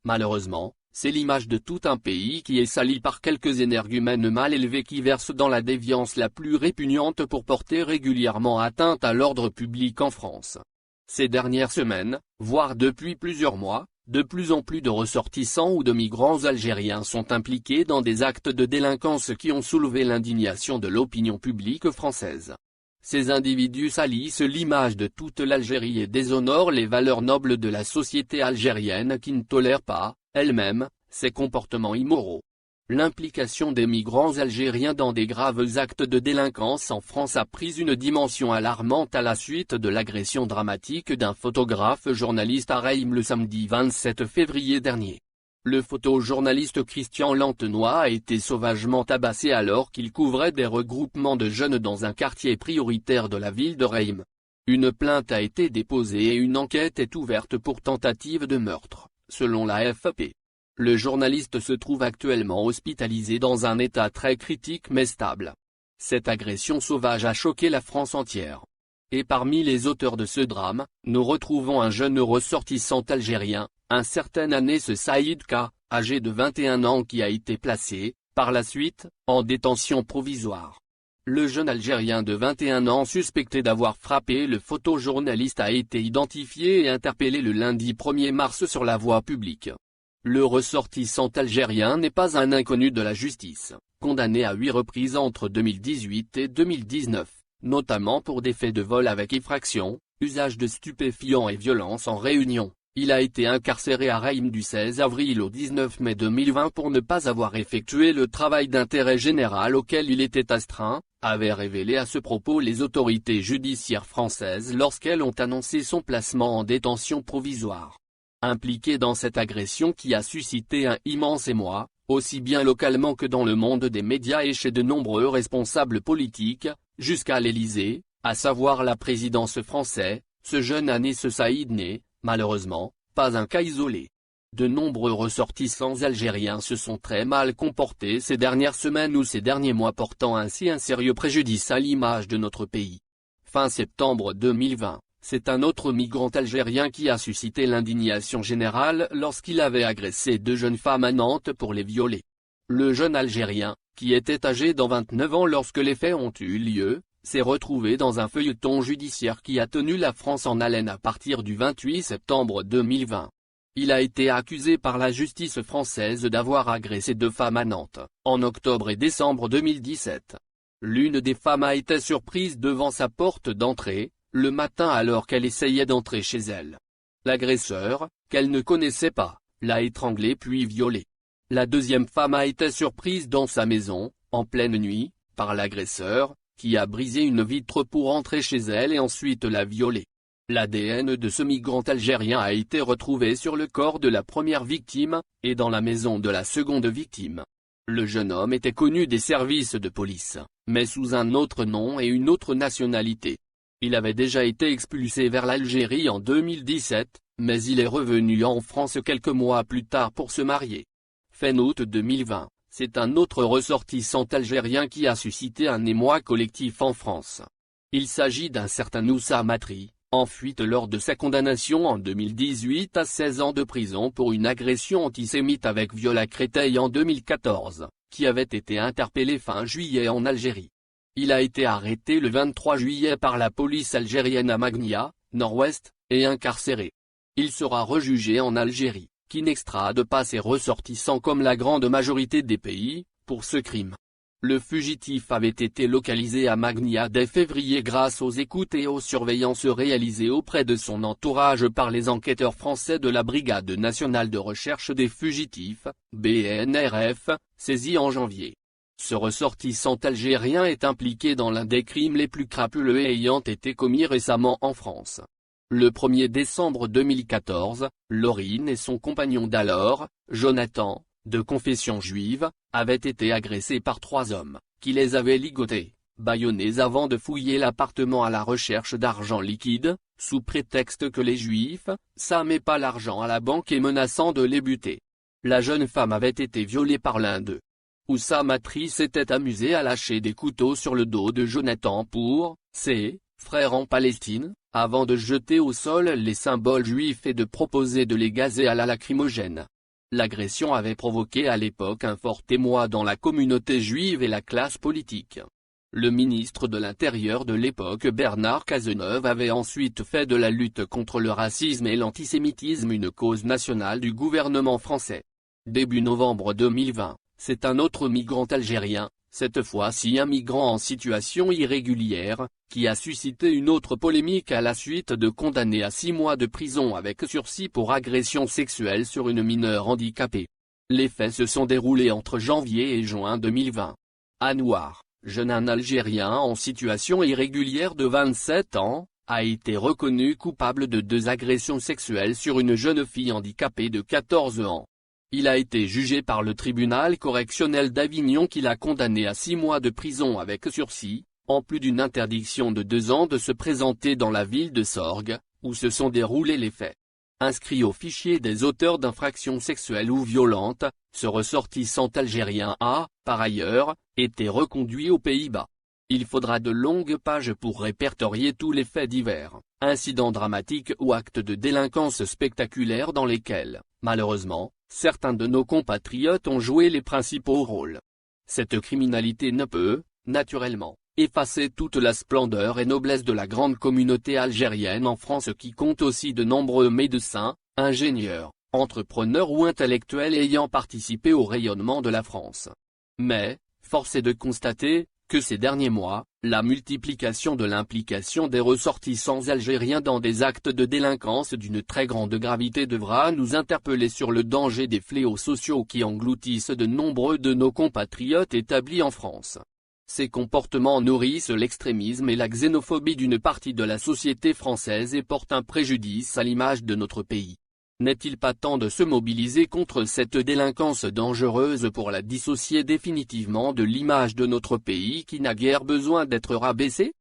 Malheureusement, c'est l'image de tout un pays qui est salie par quelques énergumènes mal élevés qui versent dans la déviance la plus répugnante pour porter régulièrement atteinte à l'ordre public en France. Ces dernières semaines, voire depuis plusieurs mois, de plus en plus de ressortissants ou de migrants algériens sont impliqués dans des actes de délinquance qui ont soulevé l'indignation de l'opinion publique française. Ces individus salissent l'image de toute l'Algérie et déshonorent les valeurs nobles de la société algérienne qui ne tolère pas, elle-même, ces comportements immoraux. L'implication des migrants algériens dans des graves actes de délinquance en France a pris une dimension alarmante à la suite de l'agression dramatique d'un photographe journaliste à Reims le samedi 27 février dernier. Le photojournaliste Christian Lantenois a été sauvagement tabassé alors qu'il couvrait des regroupements de jeunes dans un quartier prioritaire de la ville de Reims. Une plainte a été déposée et une enquête est ouverte pour tentative de meurtre, selon la AFP. Le journaliste se trouve actuellement hospitalisé dans un état très critique mais stable. Cette agression sauvage a choqué la France entière. Et parmi les auteurs de ce drame, nous retrouvons un jeune ressortissant algérien, un certain Anes Saïd K, âgé de 21 ans qui a été placé, par la suite, en détention provisoire. Le jeune Algérien de 21 ans suspecté d'avoir frappé le photojournaliste a été identifié et interpellé le lundi 1er mars sur la voie publique. Le ressortissant algérien n'est pas un inconnu de la justice, condamné à 8 reprises entre 2018 et 2019, notamment pour des faits de vol avec effraction, usage de stupéfiants et violence en réunion. Il a été incarcéré à Reims du 16 avril au 19 mai 2020 pour ne pas avoir effectué le travail d'intérêt général auquel il était astreint, avaient révélé à ce propos les autorités judiciaires françaises lorsqu'elles ont annoncé son placement en détention provisoire. Impliqué dans cette agression qui a suscité un immense émoi, aussi bien localement que dans le monde des médias et chez de nombreux responsables politiques, jusqu'à l'Élysée, à savoir la présidence française, ce jeune Anes Saïd n'est, malheureusement, pas un cas isolé. De nombreux ressortissants algériens se sont très mal comportés ces dernières semaines ou ces derniers mois, portant ainsi un sérieux préjudice à l'image de notre pays. Fin septembre 2020, c'est un autre migrant algérien qui a suscité l'indignation générale lorsqu'il avait agressé 2 jeunes femmes à Nantes pour les violer. Le jeune Algérien, qui était âgé de 29 ans lorsque les faits ont eu lieu, s'est retrouvé dans un feuilleton judiciaire qui a tenu la France en haleine à partir du 28 septembre 2020. Il a été accusé par la justice française d'avoir agressé 2 femmes à Nantes, en octobre et décembre 2017. L'une des femmes a été surprise devant sa porte d'entrée, le matin alors qu'elle essayait d'entrer chez elle. L'agresseur, qu'elle ne connaissait pas, l'a étranglée puis violée. La deuxième femme a été surprise dans sa maison, en pleine nuit, par l'agresseur, qui a brisé une vitre pour entrer chez elle et ensuite l'a violée. L'ADN de ce migrant algérien a été retrouvé sur le corps de la première victime, et dans la maison de la seconde victime. Le jeune homme était connu des services de police, mais sous un autre nom et une autre nationalité. Il avait déjà été expulsé vers l'Algérie en 2017, mais il est revenu en France quelques mois plus tard pour se marier. Fin août 2020, c'est un autre ressortissant algérien qui a suscité un émoi collectif en France. Il s'agit d'un certain Moussa Matri, en fuite lors de sa condamnation en 2018 à 16 ans de prison pour une agression antisémite avec viol à Créteil en 2014, qui avait été interpellé fin juillet en Algérie. Il a été arrêté le 23 juillet par la police algérienne à Magnia, nord-ouest, et incarcéré. Il sera rejugé en Algérie, qui n'extrade pas ses ressortissants comme la grande majorité des pays, pour ce crime. Le fugitif avait été localisé à Magnia dès février grâce aux écoutes et aux surveillances réalisées auprès de son entourage par les enquêteurs français de la Brigade nationale de recherche des fugitifs, BNRF, saisis en janvier. Ce ressortissant algérien est impliqué dans l'un des crimes les plus crapuleux ayant été commis récemment en France. Le 1er décembre 2014, Laurine et son compagnon d'alors, Jonathan, de confession juive, avaient été agressés par 3 hommes, qui les avaient ligotés, bâillonnés avant de fouiller l'appartement à la recherche d'argent liquide, sous prétexte que les juifs, ça met pas l'argent à la banque et menaçant de les buter. La jeune femme avait été violée par l'un d'eux. Où sa matrice s'était amusée à lâcher des couteaux sur le dos de Jonathan pour ses frères en Palestine, avant de jeter au sol les symboles juifs et de proposer de les gazer à la lacrymogène. L'agression avait provoqué à l'époque un fort émoi dans la communauté juive et la classe politique. Le ministre de l'Intérieur de l'époque Bernard Cazeneuve avait ensuite fait de la lutte contre le racisme et l'antisémitisme une cause nationale du gouvernement français. Début novembre 2020, c'est un autre migrant algérien, cette fois-ci un migrant en situation irrégulière, qui a suscité une autre polémique à la suite de condamné à 6 mois de prison avec sursis pour agression sexuelle sur une mineure handicapée. Les faits se sont déroulés entre janvier et juin 2020. Anouar, jeune Algérien en situation irrégulière de 27 ans, a été reconnu coupable de 2 agressions sexuelles sur une jeune fille handicapée de 14 ans. Il a été jugé par le tribunal correctionnel d'Avignon qui l'a condamné à 6 mois de prison avec sursis, en plus d'une interdiction de 2 ans de se présenter dans la ville de Sorgues, où se sont déroulés les faits. Inscrit au fichier des auteurs d'infractions sexuelles ou violentes, ce ressortissant algérien a, par ailleurs, été reconduit aux Pays-Bas. Il faudra de longues pages pour répertorier tous les faits divers, incidents dramatiques ou actes de délinquance spectaculaires dans lesquels, malheureusement, certains de nos compatriotes ont joué les principaux rôles. Cette criminalité ne peut, naturellement, effacer toute la splendeur et noblesse de la grande communauté algérienne en France qui compte aussi de nombreux médecins, ingénieurs, entrepreneurs ou intellectuels ayant participé au rayonnement de la France. Mais, force est de constater, que ces derniers mois, la multiplication de l'implication des ressortissants algériens dans des actes de délinquance d'une très grande gravité devra nous interpeller sur le danger des fléaux sociaux qui engloutissent de nombreux de nos compatriotes établis en France. Ces comportements nourrissent l'extrémisme et la xénophobie d'une partie de la société française et portent un préjudice à l'image de notre pays. N'est-il pas temps de se mobiliser contre cette délinquance dangereuse pour la dissocier définitivement de l'image de notre pays qui n'a guère besoin d'être rabaissée ?